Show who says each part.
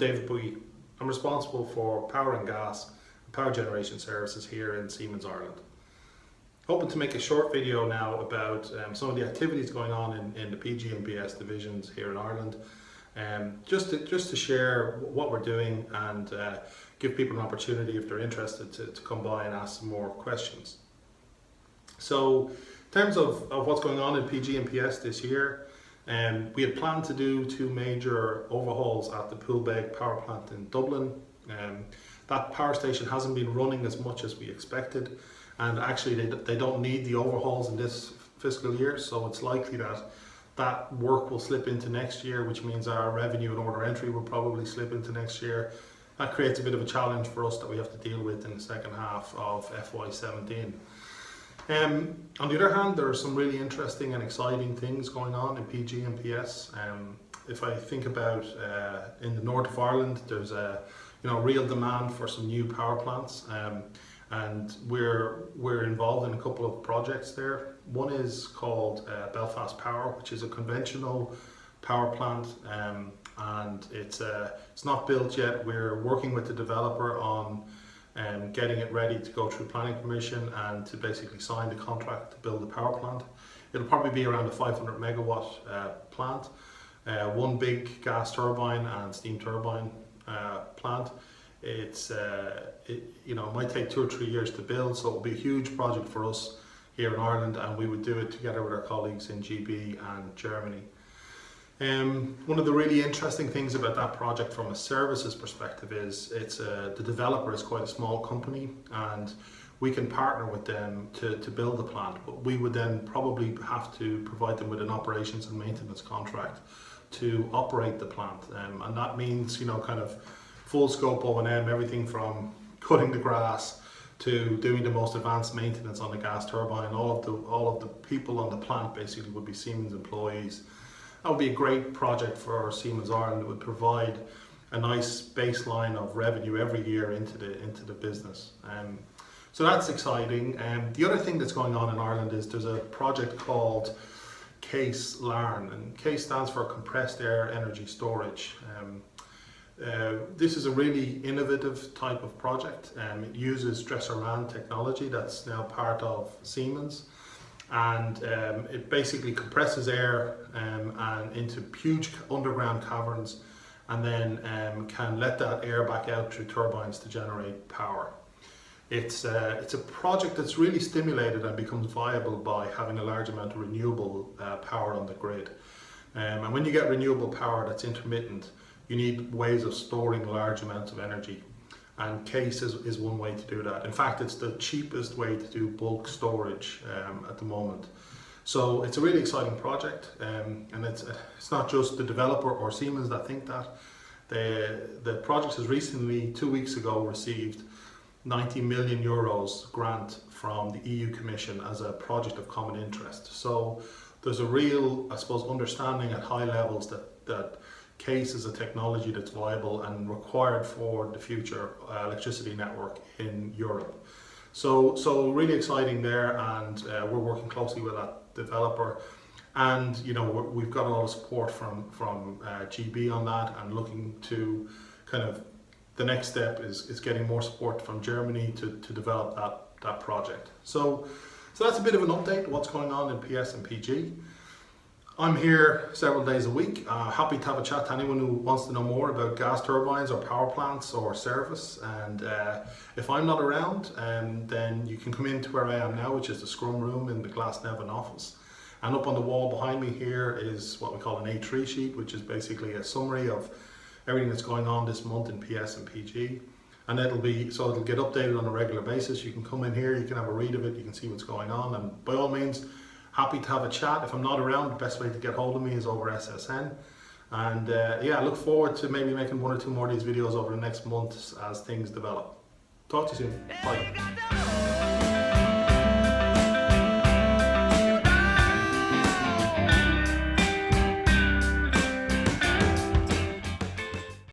Speaker 1: David Boogie. I'm responsible for power and gas and power generation services here in Siemens Ireland. Hoping to make a short video now about some of the activities going on in the PG and PS divisions here in Ireland, just to share what we're doing and give people an opportunity, if they're interested, to come by and ask some more questions. So in terms of what's going on in PG and PS this year, we had planned to do 2 major overhauls at the Poolbeg power plant in Dublin. That power station hasn't been running as much as we expected, and actually they don't need the overhauls in this fiscal year, so it's likely that work will slip into next year, which means our revenue and order entry will probably slip into next year. That creates a bit of a challenge for us that we have to deal with in the second half of FY17. On the other hand, there are some really interesting and exciting things going on in PG and PS. If I think about in the north of Ireland, there's a real demand for some new power plants, and we're involved in a couple of projects there. One is called Belfast Power, which is a conventional power plant, and it's not built yet. We're working with the developer on getting it ready to go through planning permission and to basically sign the contract to build the power plant. It'll probably be around a 500 megawatt plant, one big gas turbine and steam turbine plant. It might take 2 or 3 years to build, so it'll be a huge project for us here in Ireland, and we would do it together with our colleagues in GB and Germany. One of the really interesting things about that project from a services perspective is the developer is quite a small company, and we can partner with them to build the plant, but we would then probably have to provide them with an operations and maintenance contract to operate the plant, and that means kind of full scope O&M, everything from cutting the grass to doing the most advanced maintenance on the gas turbine. All of the people on the plant basically would be Siemens employees. That would be a great project for Siemens Ireland. It would provide a nice baseline of revenue every year into the business. So that's exciting. The other thing that's going on in Ireland is there's a project called CASE LARN, and CASE stands for Compressed Air Energy Storage. This is a really innovative type of project. It uses Dresser-Ran technology that's now part of Siemens, and it basically compresses air and into huge underground caverns, and then can let that air back out through turbines to generate power. It's a project that's really stimulated and becomes viable by having a large amount of renewable power on the grid. And when you get renewable power that's intermittent, you need ways of storing large amounts of energy, and CASE is one way to do that. In fact, it's the cheapest way to do bulk storage at the moment. So it's a really exciting project, and it's not just the developer or Siemens that think that. The project has recently, 2 weeks ago, received 90 million euros grant from the EU Commission as a project of common interest. So there's a real, I suppose, understanding at high levels that CASE is a technology that's viable and required for the future electricity network in Europe. So really exciting there, and we're working closely with that developer, and we've got a lot of support from GB on that, and looking to kind of the next step is getting more support from Germany to develop that project. So that's a bit of an update what's going on in PS and PG. I'm here several days a week, happy to have a chat to anyone who wants to know more about gas turbines or power plants or service. And if I'm not around, then you can come into where I am now, which is the scrum room in the Glasnevin office. And up on the wall behind me here is what we call an A3 sheet, which is basically a summary of everything that's going on this month in PS and PG. And it'll get updated on a regular basis. You can come in here, you can have a read of it, you can see what's going on, and by all means, happy to have a chat. If I'm not around, the best way to get hold of me is over SSN. And I look forward to maybe making 1 or 2 more of these videos over the next months as things develop. Talk to you soon. Bye.